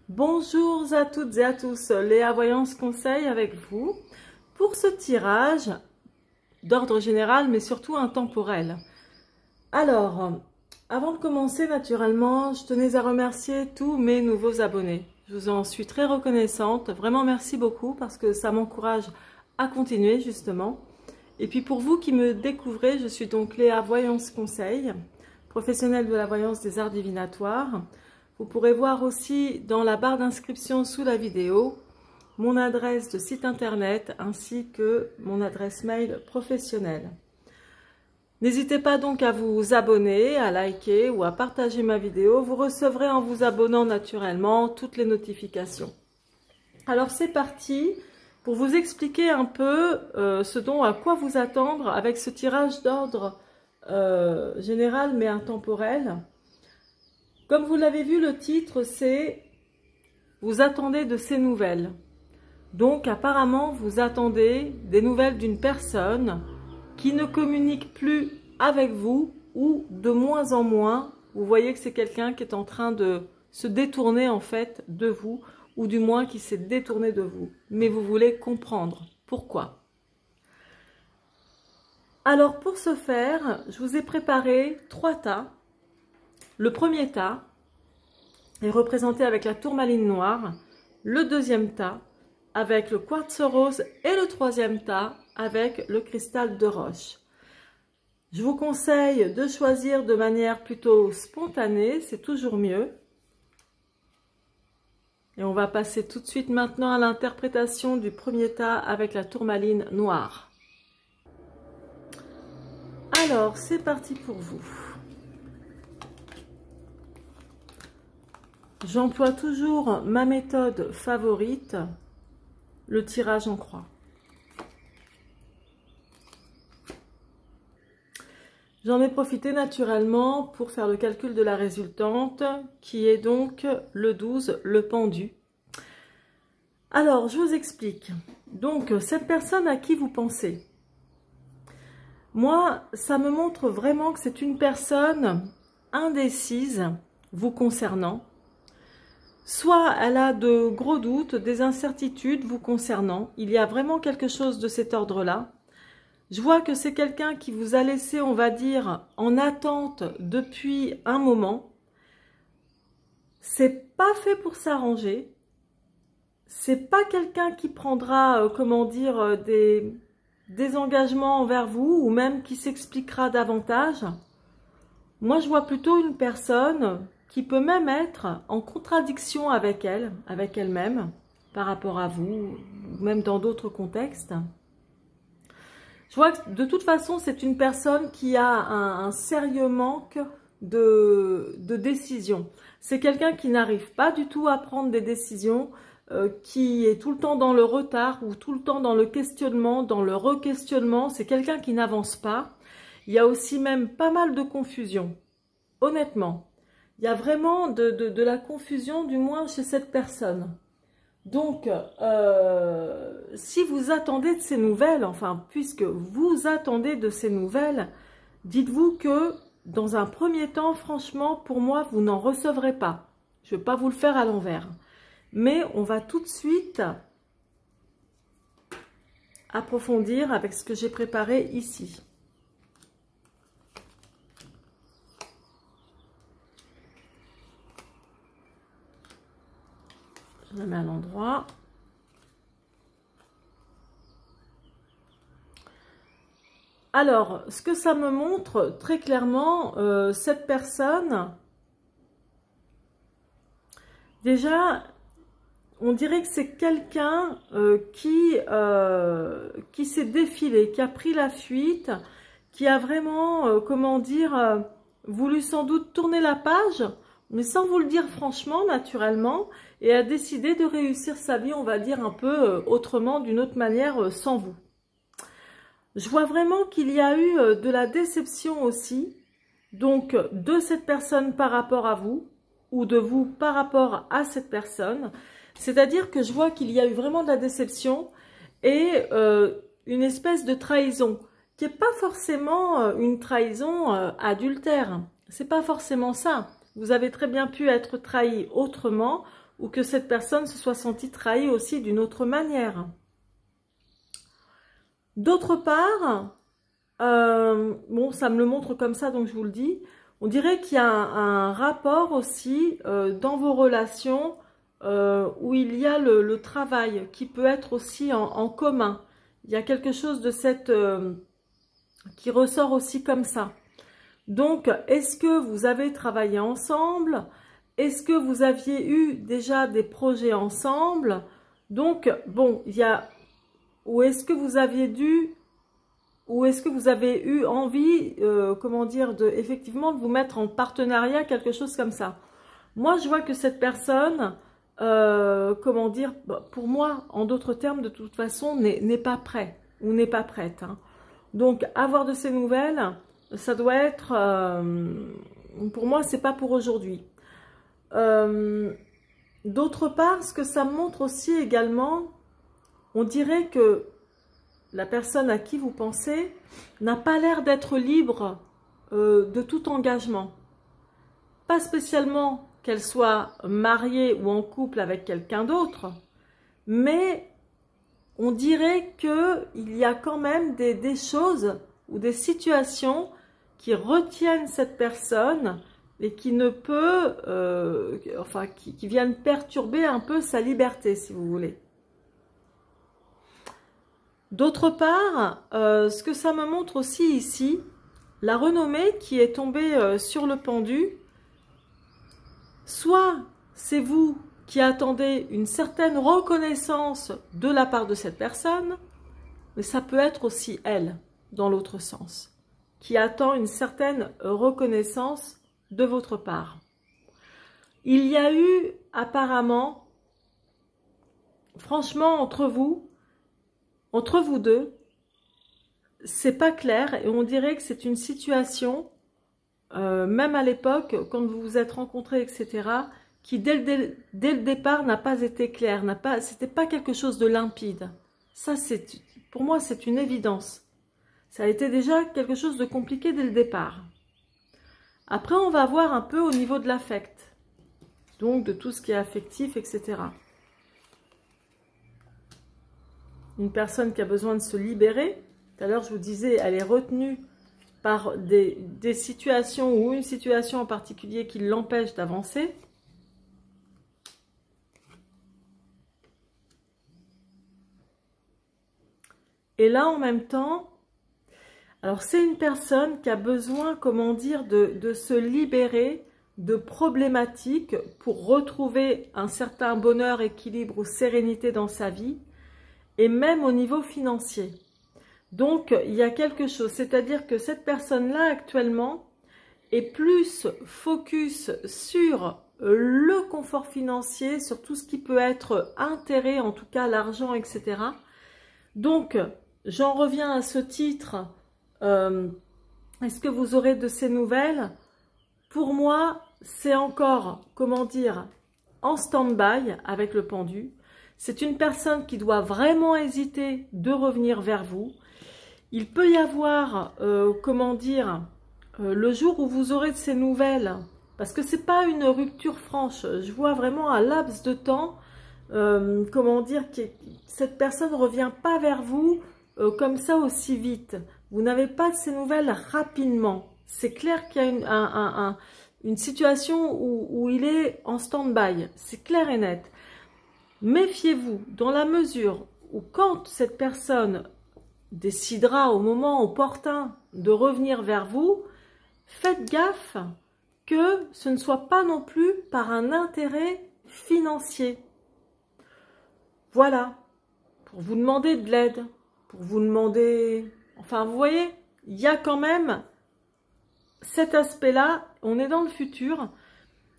Bonjour à toutes et à tous, Léa Voyance Conseil avec vous pour ce tirage d'ordre général mais surtout intemporel. Alors, avant de commencer naturellement, je tenais à remercier tous mes nouveaux abonnés. Je vous en suis très reconnaissante, vraiment merci beaucoup parce que ça m'encourage à continuer justement. Et puis pour vous qui me découvrez, je suis donc Léa Voyance Conseil, professionnelle de la voyance des arts divinatoires. Vous pourrez voir aussi dans la barre d'inscription sous la vidéo mon adresse de site internet ainsi que mon adresse mail professionnelle. N'hésitez pas donc à vous abonner, à liker ou à partager ma vidéo. Vous recevrez en vous abonnant naturellement toutes les notifications. Alors c'est parti pour vous expliquer un peu à quoi vous attendre avec ce tirage d'ordre général mais intemporel. Comme vous l'avez vu, le titre c'est « Vous attendez de ces nouvelles ». Donc apparemment, vous attendez des nouvelles d'une personne qui ne communique plus avec vous ou de moins en moins. Vous voyez que c'est quelqu'un qui est en train de se détourner en fait de vous ou du moins qui s'est détourné de vous. Mais vous voulez comprendre pourquoi. Alors pour ce faire, je vous ai préparé 3 tas. Le premier tas est représenté avec la tourmaline noire, le deuxième tas avec le quartz rose et le troisième tas avec le cristal de roche. Je vous conseille de choisir de manière plutôt spontanée, c'est toujours mieux. Et on va passer tout de suite maintenant à l'interprétation du premier tas avec la tourmaline noire. Alors, c'est parti pour vous. J'emploie toujours ma méthode favorite, le tirage en croix. J'en ai profité naturellement pour faire le calcul de la résultante, qui est donc le 12, le pendu. Alors, je vous explique. Donc, cette personne à qui vous pensez, moi, ça me montre vraiment que c'est une personne indécise vous concernant. Soit elle a de gros doutes, des incertitudes vous concernant. Il y a vraiment quelque chose de cet ordre-là. Je vois que c'est quelqu'un qui vous a laissé, on va dire, en attente depuis un moment. C'est pas fait pour s'arranger. C'est pas quelqu'un qui prendra, comment dire, des engagements envers vous ou même qui s'expliquera davantage. Moi, je vois plutôt une personne qui peut même être en contradiction avec elle-même, par rapport à vous, ou même dans d'autres contextes. Je vois que de toute façon, c'est une personne qui a un sérieux manque de décision. C'est quelqu'un qui n'arrive pas du tout à prendre des décisions, qui est tout le temps dans le retard ou tout le temps dans le questionnement, dans le re-questionnement. C'est quelqu'un qui n'avance pas. Il y a aussi même pas mal de confusion, honnêtement. Il y a vraiment de la confusion, du moins chez cette personne. Donc, si vous attendez de ces nouvelles, enfin, puisque vous attendez de ces nouvelles, dites-vous que dans un premier temps, franchement, pour moi, vous n'en recevrez pas. Je ne vais pas vous le faire à l'envers. Mais on va tout de suite approfondir avec ce que j'ai préparé ici. Je la mets à l'endroit. Alors, ce que ça me montre très clairement, cette personne, déjà, on dirait que c'est quelqu'un qui s'est défilé, qui a pris la fuite, qui a vraiment, comment dire, voulu sans doute tourner la page, mais sans vous le dire franchement, naturellement, et a décidé de réussir sa vie, on va dire, un peu autrement, d'une autre manière, sans vous. Je vois vraiment qu'il y a eu de la déception aussi, donc de cette personne par rapport à vous, ou de vous par rapport à cette personne. C'est-à-dire que je vois qu'il y a eu vraiment de la déception et une espèce de trahison, qui n'est pas forcément une trahison adultère. C'est pas forcément ça. Vous avez très bien pu être trahi autrement, ou que cette personne se soit sentie trahie aussi d'une autre manière. D'autre part, bon, ça me le montre comme ça, donc je vous le dis, on dirait qu'il y a un rapport aussi dans vos relations où il y a le travail qui peut être aussi en commun. Il y a quelque chose de cette qui ressort aussi comme ça. Donc, est-ce que vous avez travaillé ensemble? Est-ce que vous aviez eu déjà des projets ensemble? Donc, bon, il y a... Ou est-ce que vous aviez dû... Ou est-ce que vous avez eu envie, comment dire, effectivement de vous mettre en partenariat, quelque chose comme ça? Moi, je vois que cette personne, comment dire, pour moi, en d'autres termes, de toute façon, n'est pas prêt ou n'est pas prête. Hein. Donc, avoir de ces nouvelles, ça doit être, pour moi, c'est pas pour aujourd'hui. D'autre part, ce que ça montre aussi également, on dirait que la personne à qui vous pensez n'a pas l'air d'être libre de tout engagement. Pas spécialement qu'elle soit mariée ou en couple avec quelqu'un d'autre, mais on dirait qu'il y a quand même des choses ou des situations qui retiennent cette personne et qui ne peut, enfin, qui viennent perturber un peu sa liberté, si vous voulez. D'autre part, ce que ça me montre aussi ici, la renommée qui est tombée sur le pendu, soit c'est vous qui attendez une certaine reconnaissance de la part de cette personne, mais ça peut être aussi elle, dans l'autre sens, qui attend une certaine reconnaissance de votre part. Il y a eu apparemment, franchement, entre vous deux, c'est pas clair et on dirait que c'est une situation, même à l'époque, quand vous vous êtes rencontrés, etc., qui dès le départ n'a pas été claire, c'était pas quelque chose de limpide. Ça, pour moi, c'est une évidence. Ça a été déjà quelque chose de compliqué dès le départ. Après, on va voir un peu au niveau de l'affect, donc de tout ce qui est affectif, etc. Une personne qui a besoin de se libérer. Tout à l'heure, je vous disais, elle est retenue par des situations ou une situation en particulier qui l'empêche d'avancer. Et là, en même temps, alors c'est une personne qui a besoin, comment dire, de se libérer de problématiques pour retrouver un certain bonheur, équilibre ou sérénité dans sa vie, et même au niveau financier. Donc, il y a quelque chose, c'est-à-dire que cette personne-là, actuellement, est plus focus sur le confort financier, sur tout ce qui peut être intérêt, en tout cas l'argent, etc. Donc, j'en reviens à ce titre. Est-ce que vous aurez de ces nouvelles? Pour moi, c'est encore, comment dire, en stand-by avec le pendu. C'est une personne qui doit vraiment hésiter de revenir vers vous. Il peut y avoir, comment dire, le jour où vous aurez de ces nouvelles, parce que c'est pas une rupture franche. Je vois vraiment un laps de temps, comment dire, que cette personne ne revient pas vers vous comme ça aussi vite. Vous n'avez pas de ces nouvelles rapidement. C'est clair qu'il y a une situation où il est en stand-by. C'est clair et net. Méfiez-vous dans la mesure où quand cette personne décidera au moment opportun de revenir vers vous, faites gaffe que ce ne soit pas non plus par un intérêt financier. Voilà, pour vous demander de l'aide, pour vous demander... Enfin, vous voyez, il y a quand même cet aspect-là, on est dans le futur,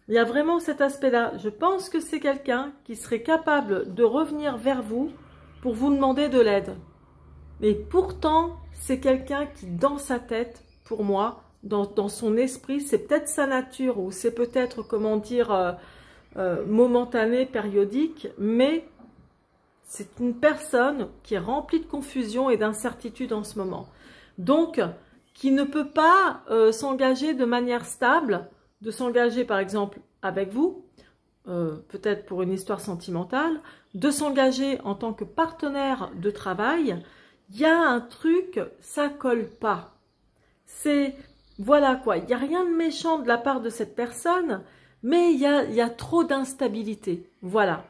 il y a vraiment cet aspect-là. Je pense que c'est quelqu'un qui serait capable de revenir vers vous pour vous demander de l'aide. Mais pourtant, c'est quelqu'un qui, dans sa tête, pour moi, dans son esprit, c'est peut-être sa nature ou c'est peut-être, comment dire, momentané, périodique, mais c'est une personne qui est remplie de confusion et d'incertitude en ce moment. Donc, qui ne peut pas s'engager de manière stable, de s'engager par exemple avec vous, peut-être pour une histoire sentimentale, de s'engager en tant que partenaire de travail, il y a un truc, ça colle pas. C'est, voilà quoi, il n'y a rien de méchant de la part de cette personne, mais il y a trop d'instabilité. Voilà.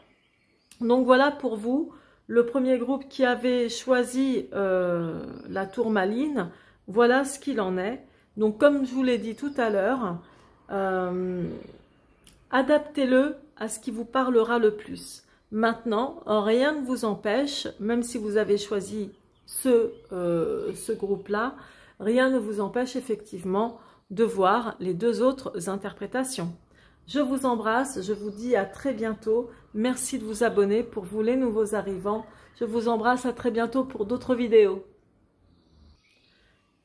Donc voilà pour vous, le premier groupe qui avait choisi la tourmaline, voilà ce qu'il en est. Donc comme je vous l'ai dit tout à l'heure, adaptez-le à ce qui vous parlera le plus. Maintenant, rien ne vous empêche, même si vous avez choisi ce groupe-là, rien ne vous empêche effectivement de voir les deux autres interprétations. Je vous embrasse, je vous dis à très bientôt. Merci de vous abonner pour vous les nouveaux arrivants. Je vous embrasse, à très bientôt pour d'autres vidéos.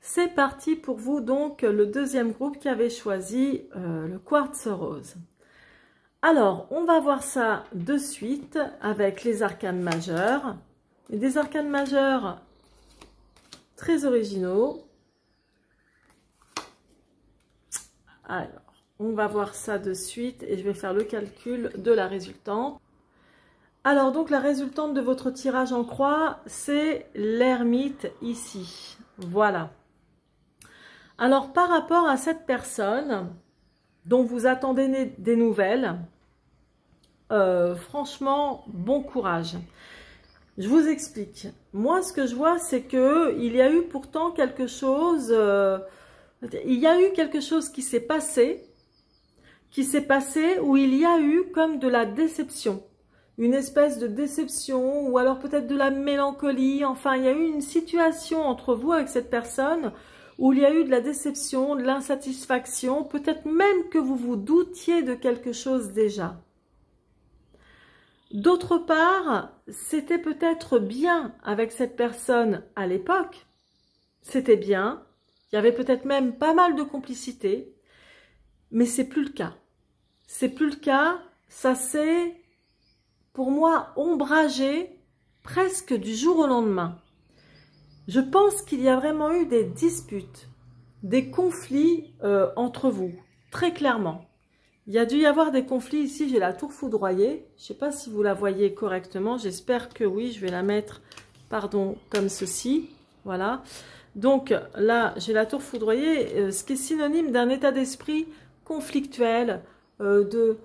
C'est parti pour vous donc le deuxième groupe qui avait choisi le quartz rose. Alors, on va voir ça de suite avec les arcanes majeurs. Et des arcanes majeurs très originaux. Alors, on va voir ça de suite et je vais faire le calcul de la résultante. Alors, donc, la résultante de votre tirage en croix, c'est l'ermite ici. Voilà. Alors, par rapport à cette personne dont vous attendez des nouvelles, franchement, bon courage. Je vous explique. Moi, ce que je vois, c'est que il y a eu pourtant quelque chose... il y a eu quelque chose qui s'est passé où il y a eu comme de la déception. Une espèce de déception ou alors peut-être de la mélancolie. Enfin, il y a eu une situation entre vous avec cette personne où il y a eu de la déception, de l'insatisfaction. Peut-être même que vous vous doutiez de quelque chose déjà. D'autre part, c'était peut-être bien avec cette personne à l'époque. C'était bien. Il y avait peut-être même pas mal de complicité. Mais c'est plus le cas. C'est plus le cas. Ça s'est, pour moi, ombragé presque du jour au lendemain. Je pense qu'il y a vraiment eu des disputes, des conflits entre vous, très clairement. Il y a dû y avoir des conflits ici, j'ai la tour foudroyée. Je ne sais pas si vous la voyez correctement, j'espère que oui, je vais la mettre, pardon, comme ceci, voilà. Donc là, j'ai la tour foudroyée, ce qui est synonyme d'un état d'esprit conflictuel, de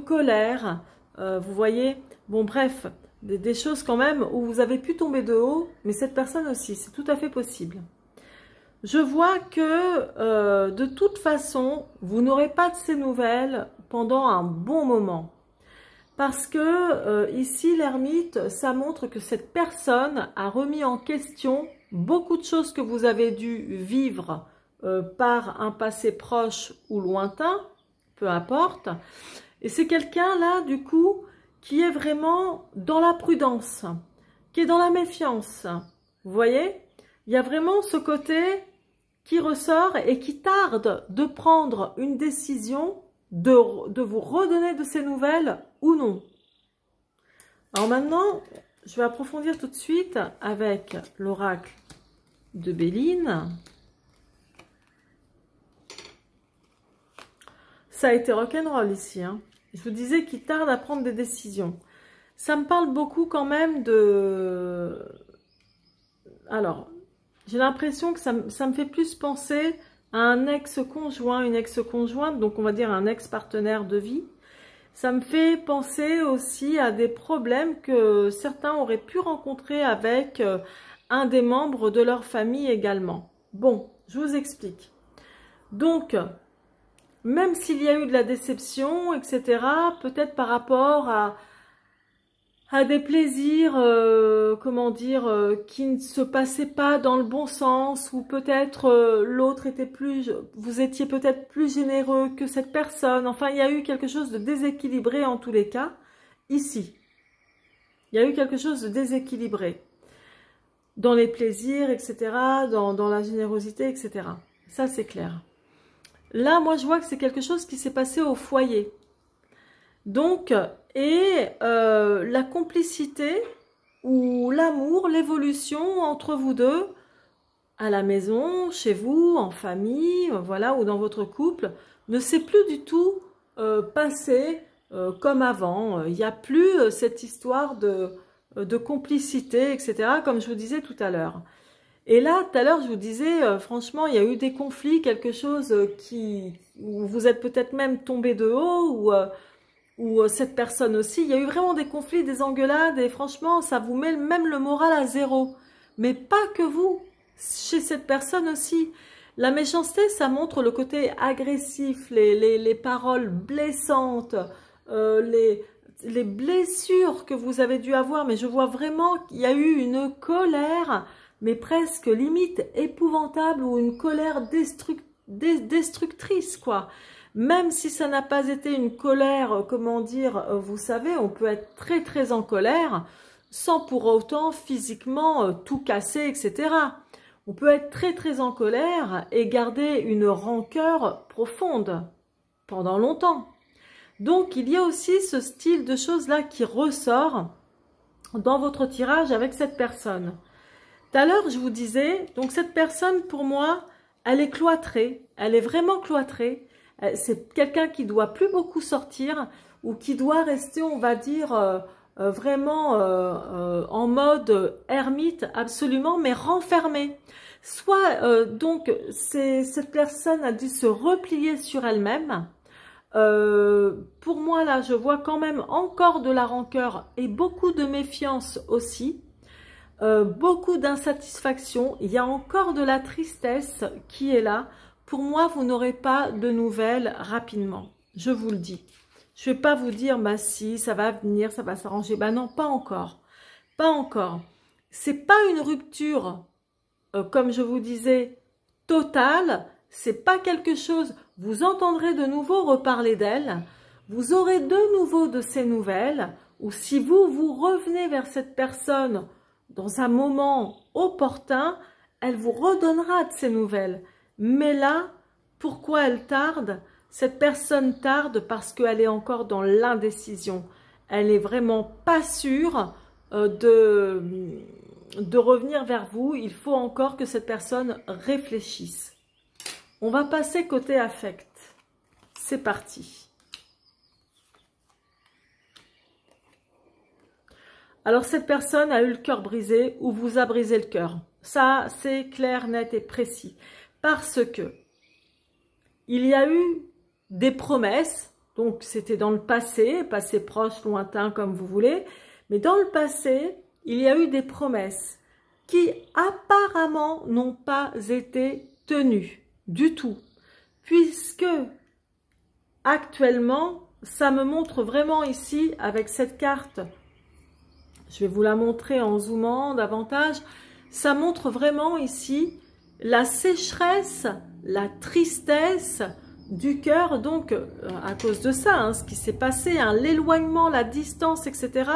colère, vous voyez. Bon bref, des choses quand même où vous avez pu tomber de haut, mais cette personne aussi, c'est tout à fait possible. Je vois que de toute façon, vous n'aurez pas de ces nouvelles pendant un bon moment. Parce que ici, l'ermite, ça montre que cette personne a remis en question beaucoup de choses que vous avez dû vivre par un passé proche ou lointain, peu importe. Et c'est quelqu'un là, du coup, qui est vraiment dans la prudence, qui est dans la méfiance. Vous voyez? Il y a vraiment ce côté qui ressort et qui tarde de prendre une décision de vous redonner de ces nouvelles ou non. Alors maintenant, je vais approfondir tout de suite avec l'oracle de Béline. Ça a été rock'n'roll ici, hein. Je vous disais qu'il tarde à prendre des décisions. Ça me parle beaucoup quand même de... Alors, j'ai l'impression que ça me fait plus penser à un ex-conjoint, une ex-conjointe, donc on va dire un ex-partenaire de vie. Ça me fait penser aussi à des problèmes que certains auraient pu rencontrer avec un des membres de leur famille également. Bon, je vous explique. Donc, même s'il y a eu de la déception, etc., peut-être par rapport à des plaisirs, comment dire, qui ne se passaient pas dans le bon sens, ou peut-être l'autre était plus, vous étiez peut-être plus généreux que cette personne. Enfin, il y a eu quelque chose de déséquilibré en tous les cas, ici. Il y a eu quelque chose de déséquilibré dans les plaisirs, etc., dans la générosité, etc. Ça, c'est clair. Là, moi, je vois que c'est quelque chose qui s'est passé au foyer. Donc, et la complicité ou l'amour, l'évolution entre vous deux, à la maison, chez vous, en famille, voilà, ou dans votre couple, ne s'est plus du tout passé comme avant. Il n'y a plus cette histoire de complicité, etc., comme je vous disais tout à l'heure. Et là, tout à l'heure, je vous disais, franchement, il y a eu des conflits, quelque chose où vous êtes peut-être même tombé de haut, ou cette personne aussi. Il y a eu vraiment des conflits, des engueulades, et franchement, ça vous met même le moral à zéro. Mais pas que vous, chez cette personne aussi. La méchanceté, ça montre le côté agressif, les paroles blessantes, les blessures que vous avez dû avoir. Mais je vois vraiment qu'il y a eu une colère, mais presque limite épouvantable, ou une colère destructrice, quoi. Même si ça n'a pas été une colère, comment dire, vous savez, on peut être très très en colère, sans pour autant physiquement tout casser, etc. On peut être très très en colère et garder une rancœur profonde pendant longtemps. Donc il y a aussi ce style de choses-là qui ressort dans votre tirage avec cette personne. Tout à l'heure, je vous disais, donc cette personne, pour moi, elle est cloîtrée. Elle est vraiment cloîtrée. C'est quelqu'un qui doit plus beaucoup sortir ou qui doit rester, on va dire, vraiment en mode ermite, absolument, mais renfermé. Soit, donc, cette personne a dû se replier sur elle-même. Pour moi, là, je vois quand même encore de la rancœur et beaucoup de méfiance aussi. Beaucoup d'insatisfaction, il y a encore de la tristesse qui est là. Pour moi, vous n'aurez pas de nouvelles rapidement, je vous le dis. Je ne vais pas vous dire, bah si, ça va venir, ça va s'arranger. Bah non, pas encore. Pas encore. C'est pas une rupture, comme je vous disais, totale. C'est pas quelque chose, vous entendrez de nouveau reparler d'elle. Vous aurez de nouveau de ces nouvelles. Ou si vous revenez vers cette personne dans un moment opportun, elle vous redonnera de ces nouvelles. Mais là, pourquoi elle tarde? Cette personne tarde parce qu'elle est encore dans l'indécision. Elle n'est vraiment pas sûre de revenir vers vous. Il faut encore que cette personne réfléchisse. On va passer côté affect. C'est parti. Alors, cette personne a eu le cœur brisé ou vous a brisé le cœur. Ça, c'est clair, net et précis. Parce que il y a eu des promesses, donc c'était dans le passé proche, lointain, comme vous voulez, mais dans le passé, il y a eu des promesses qui apparemment n'ont pas été tenues du tout. Puisque actuellement, ça me montre vraiment ici, avec cette carte, je vais vous la montrer en zoomant davantage. Ça montre vraiment ici la sécheresse, la tristesse du cœur. Donc, à cause de ça, hein, ce qui s'est passé, hein, l'éloignement, la distance, etc.,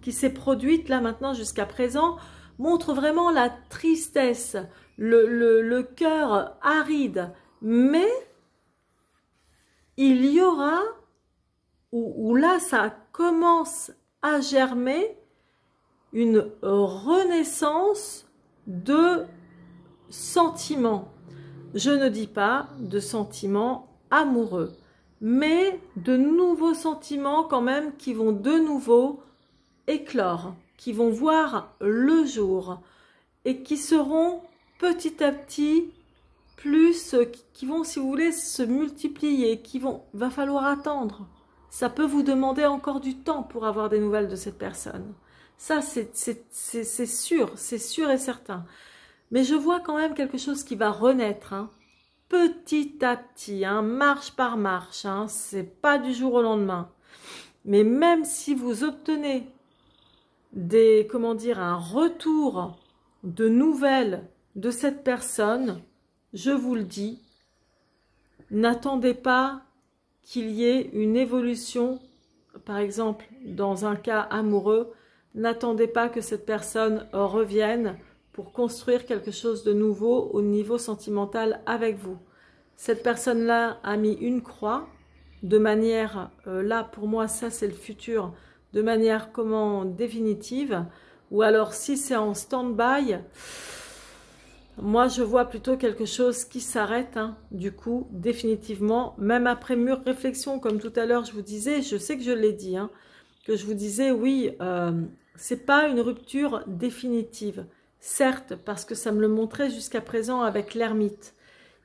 qui s'est produite là maintenant jusqu'à présent, montre vraiment la tristesse, le cœur aride. Mais il y aura, où là, ça commence à germer, une renaissance de sentiments. Je ne dis pas de sentiments amoureux, mais de nouveaux sentiments quand même qui vont de nouveau éclore, qui vont voir le jour et qui seront petit à petit plus, qui vont, si vous voulez, se multiplier, va falloir attendre. Ça peut vous demander encore du temps pour avoir des nouvelles de cette personne. Ça, c'est sûr et certain. Mais je vois quand même quelque chose qui va renaître, hein, petit à petit, hein, marche par marche. Hein, c'est pas du jour au lendemain. Mais même si vous obtenez un retour de nouvelles de cette personne, je vous le dis, n'attendez pas qu'il y ait une évolution. Par exemple, dans un cas amoureux, n'attendez pas que cette personne revienne pour construire quelque chose de nouveau au niveau sentimental avec vous. Cette personne-là a mis une croix de manière, là pour moi ça c'est le futur, de manière définitive, ou alors si c'est en stand-by, Moi, je vois plutôt quelque chose qui s'arrête, hein, du coup, définitivement. Même après mûre réflexion, comme tout à l'heure, je vous disais, je sais que je l'ai dit, hein, que je vous disais, oui, c'est pas une rupture définitive. Certes, parce que ça me le montrait jusqu'à présent avec l'ermite.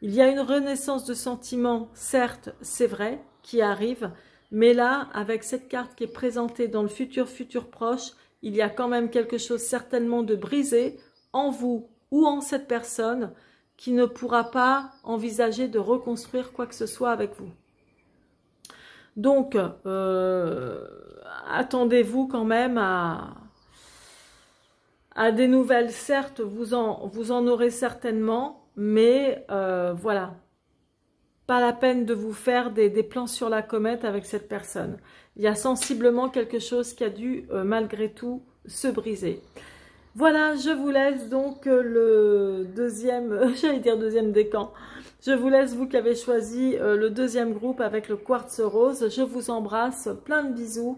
Il y a une renaissance de sentiments, certes, c'est vrai, qui arrive. Mais là, avec cette carte qui est présentée dans le futur proche, il y a quand même quelque chose certainement de brisé en vous ou en cette personne qui ne pourra pas envisager de reconstruire quoi que ce soit avec vous. Donc, attendez-vous quand même à des nouvelles. Certes, vous en aurez certainement, mais voilà. Pas la peine de vous faire des plans sur la comète avec cette personne. Il y a sensiblement quelque chose qui a dû, malgré tout, se briser. Voilà, je vous laisse donc le deuxième, j'allais dire deuxième décan. Je vous laisse, vous qui avez choisi le deuxième groupe avec le quartz rose. Je vous embrasse, plein de bisous.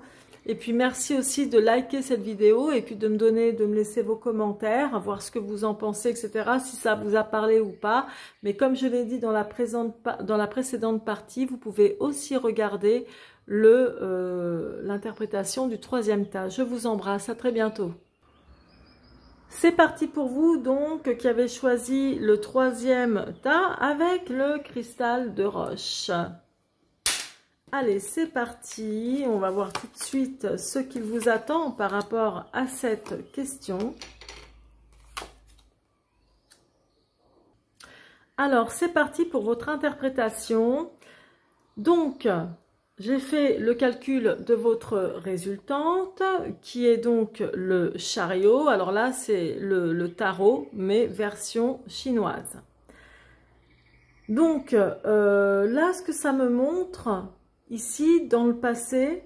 Et puis merci aussi de liker cette vidéo et puis de me laisser vos commentaires, voir ce que vous en pensez, etc. Si ça vous a parlé ou pas. Mais comme je l'ai dit dans la précédente partie, vous pouvez aussi regarder l'interprétation du troisième tas. Je vous embrasse, à très bientôt. C'est parti pour vous donc qui avez choisi le troisième tas avec le cristal de roche. Allez, c'est parti. On va voir tout de suite ce qu'il vous attend par rapport à cette question. Alors, c'est parti pour votre interprétation. Donc, j'ai fait le calcul de votre résultante, qui est donc le chariot. Alors là, c'est le tarot, mais version chinoise. Donc, là, ce que ça me montre, ici, dans le passé,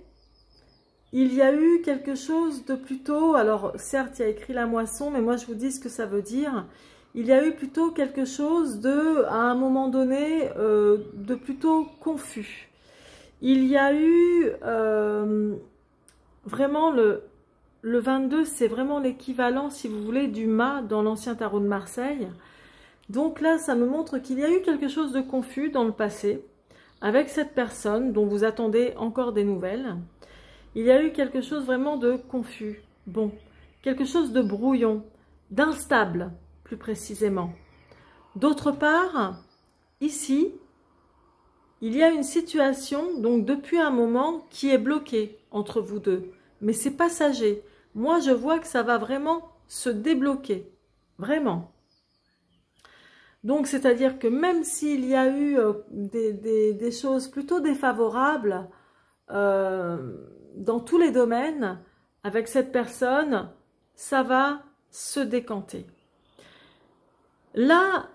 il y a eu quelque chose de plutôt... Alors, certes, il y a écrit la moisson, mais moi, je vous dis ce que ça veut dire. Il y a eu plutôt quelque chose de, à un moment donné, de plutôt confus. Il y a eu vraiment le 22, c'est vraiment l'équivalent, si vous voulez, du mât dans l'ancien tarot de Marseille. Donc là, ça me montre qu'il y a eu quelque chose de confus dans le passé avec cette personne dont vous attendez encore des nouvelles. Il y a eu quelque chose vraiment de confus, bon, quelque chose de brouillon, d'instable, plus précisément. D'autre part, ici, il y a une situation, donc depuis un moment, qui est bloquée entre vous deux. Mais c'est passager. Moi, je vois que ça va vraiment se débloquer. Vraiment. Donc, c'est-à-dire que même s'il y a eu des choses plutôt défavorables dans tous les domaines, avec cette personne, ça va se décanter. Là,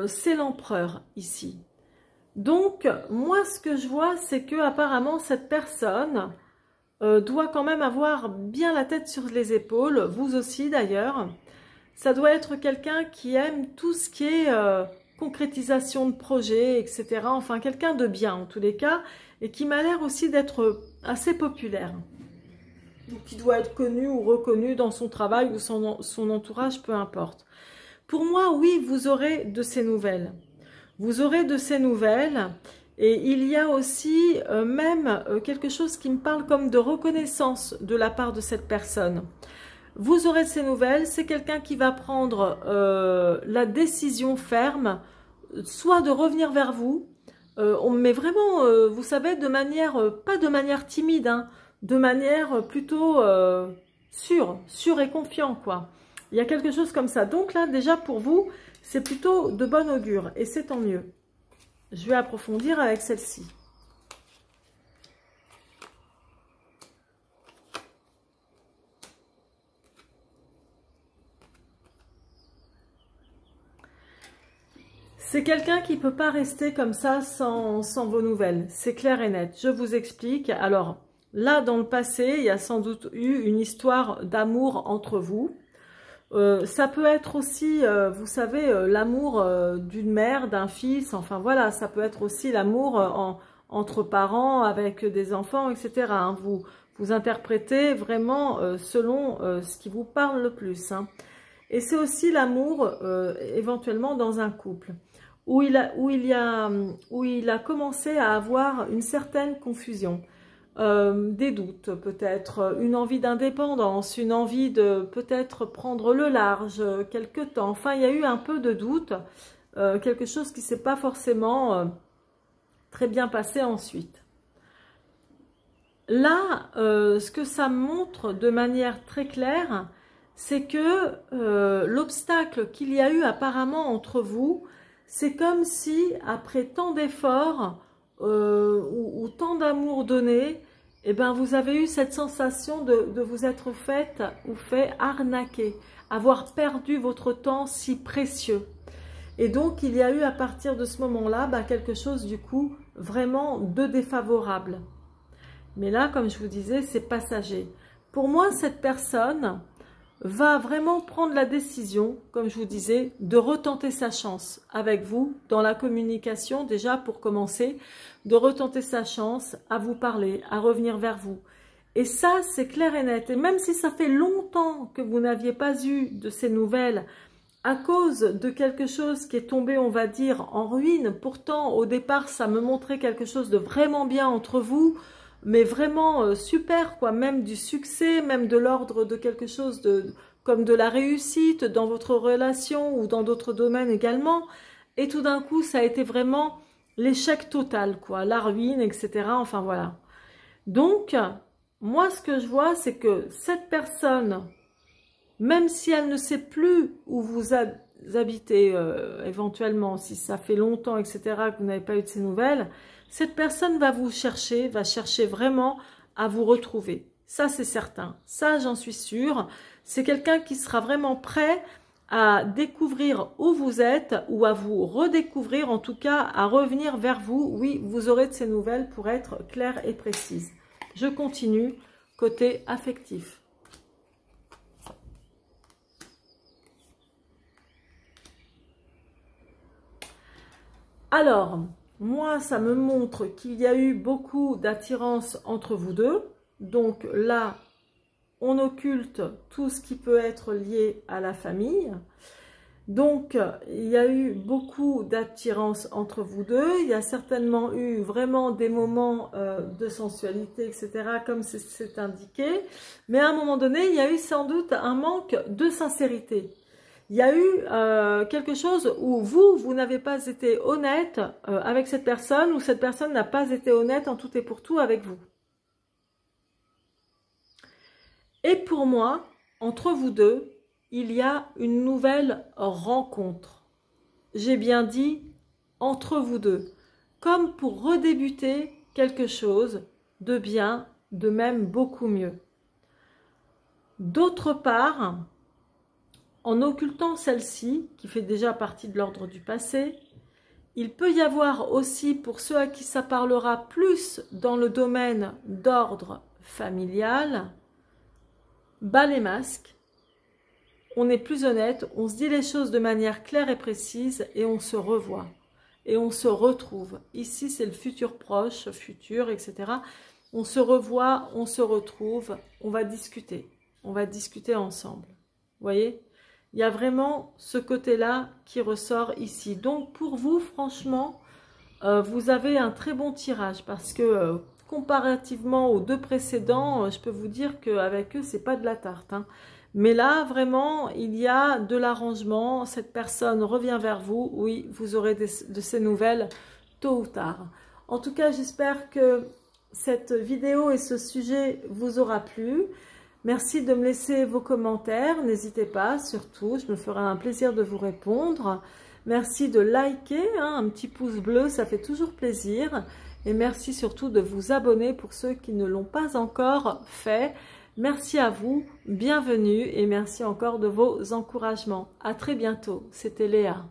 c'est l'empereur ici. Donc, moi, ce que je vois, c'est que apparemment cette personne doit quand même avoir bien la tête sur les épaules, vous aussi d'ailleurs. Ça doit être quelqu'un qui aime tout ce qui est concrétisation de projets, etc. Enfin, quelqu'un de bien en tous les cas, et qui m'a l'air aussi d'être assez populaire. Donc, qui doit être connu ou reconnu dans son travail ou son entourage, peu importe. Pour moi, oui, vous aurez de ces nouvelles. Vous aurez de ces nouvelles et il y a aussi même quelque chose qui me parle comme de reconnaissance de la part de cette personne. Vous aurez de ces nouvelles, c'est quelqu'un qui va prendre la décision ferme, soit de revenir vers vous, mais vraiment, vous savez, de manière, pas de manière timide, hein, de manière plutôt sûre et confiant, quoi. Il y a quelque chose comme ça. Donc là, déjà pour vous, c'est plutôt de bon augure et c'est tant mieux. Je vais approfondir avec celle-ci. C'est quelqu'un qui ne peut pas rester comme ça sans vos nouvelles. C'est clair et net. Je vous explique. Alors, là, dans le passé, il y a sans doute eu une histoire d'amour entre vous. Ça peut être aussi, vous savez, l'amour d'une mère, d'un fils, enfin voilà, ça peut être aussi l'amour entre parents, avec des enfants, etc. Hein. Vous interprétez vraiment selon ce qui vous parle le plus. Hein. Et c'est aussi l'amour éventuellement dans un couple où il a commencé à avoir une certaine confusion, des doutes peut-être, une envie d'indépendance, une envie de peut-être prendre le large quelque temps. Enfin, il y a eu un peu de doute, quelque chose qui ne s'est pas forcément très bien passé ensuite. Là, ce que ça montre de manière très claire, c'est que l'obstacle qu'il y a eu apparemment entre vous, c'est comme si, après tant d'efforts ou tant d'amour donné, eh ben, vous avez eu cette sensation de vous être fait arnaquer, avoir perdu votre temps si précieux. Et donc, il y a eu à partir de ce moment-là quelque chose du coup vraiment de défavorable. Mais là, comme je vous disais, c'est passager. Pour moi, cette personne va vraiment prendre la décision, comme je vous disais, de retenter sa chance avec vous dans la communication, déjà pour commencer, de retenter sa chance à vous parler, à revenir vers vous. Et ça, c'est clair et net. Et même si ça fait longtemps que vous n'aviez pas eu de ces nouvelles, à cause de quelque chose qui est tombé, on va dire, en ruine, pourtant, au départ, ça me montrait quelque chose de vraiment bien entre vous, mais vraiment super, quoi, même du succès, même de l'ordre de quelque chose comme de la réussite dans votre relation ou dans d'autres domaines également. Et tout d'un coup, ça a été vraiment l'échec total, quoi, la ruine, etc. Enfin, voilà. Donc, moi, ce que je vois, c'est que cette personne, même si elle ne sait plus où vous habitez, éventuellement, si ça fait longtemps, etc., que vous n'avez pas eu de ces nouvelles, cette personne va vous chercher, va chercher vraiment à vous retrouver. Ça, c'est certain. Ça, j'en suis sûre. C'est quelqu'un qui sera vraiment prêt à découvrir où vous êtes ou à vous redécouvrir, en tout cas, à revenir vers vous. Oui, vous aurez de ces nouvelles pour être claire et précise. Je continue côté affectif. Alors, moi, ça me montre qu'il y a eu beaucoup d'attirance entre vous deux. Donc là, on occulte tout ce qui peut être lié à la famille. Donc, il y a eu beaucoup d'attirance entre vous deux. Il y a certainement eu vraiment des moments de sensualité, etc., comme c'est indiqué. Mais à un moment donné, il y a eu sans doute un manque de sincérité. Il y a eu quelque chose où vous n'avez pas été honnête avec cette personne, ou cette personne n'a pas été honnête en tout et pour tout avec vous. Et pour moi, entre vous deux, il y a une nouvelle rencontre. J'ai bien dit entre vous deux, comme pour redébuter quelque chose de bien, de même beaucoup mieux. D'autre part, en occultant celle-ci, qui fait déjà partie de l'ordre du passé, il peut y avoir aussi, pour ceux à qui ça parlera plus dans le domaine d'ordre familial, bas les masques, on est plus honnête, on se dit les choses de manière claire et précise et on se revoit et on se retrouve. Ici, c'est le futur proche, futur, etc. On se revoit, on se retrouve, on va discuter ensemble. Vous voyez ? Il y a vraiment ce côté-là qui ressort ici. Donc, pour vous, franchement, vous avez un très bon tirage parce que comparativement aux deux précédents, je peux vous dire qu'avec eux, c'est pas de la tarte, hein. Mais là, vraiment, il y a de l'arrangement. Cette personne revient vers vous. Oui, vous aurez de ces nouvelles tôt ou tard. En tout cas, j'espère que cette vidéo et ce sujet vous aura plu. Merci de me laisser vos commentaires. N'hésitez pas, surtout, je me ferai un plaisir de vous répondre. Merci de liker, hein, un petit pouce bleu, ça fait toujours plaisir. Et merci surtout de vous abonner pour ceux qui ne l'ont pas encore fait. Merci à vous, bienvenue et merci encore de vos encouragements. À très bientôt, c'était Léa.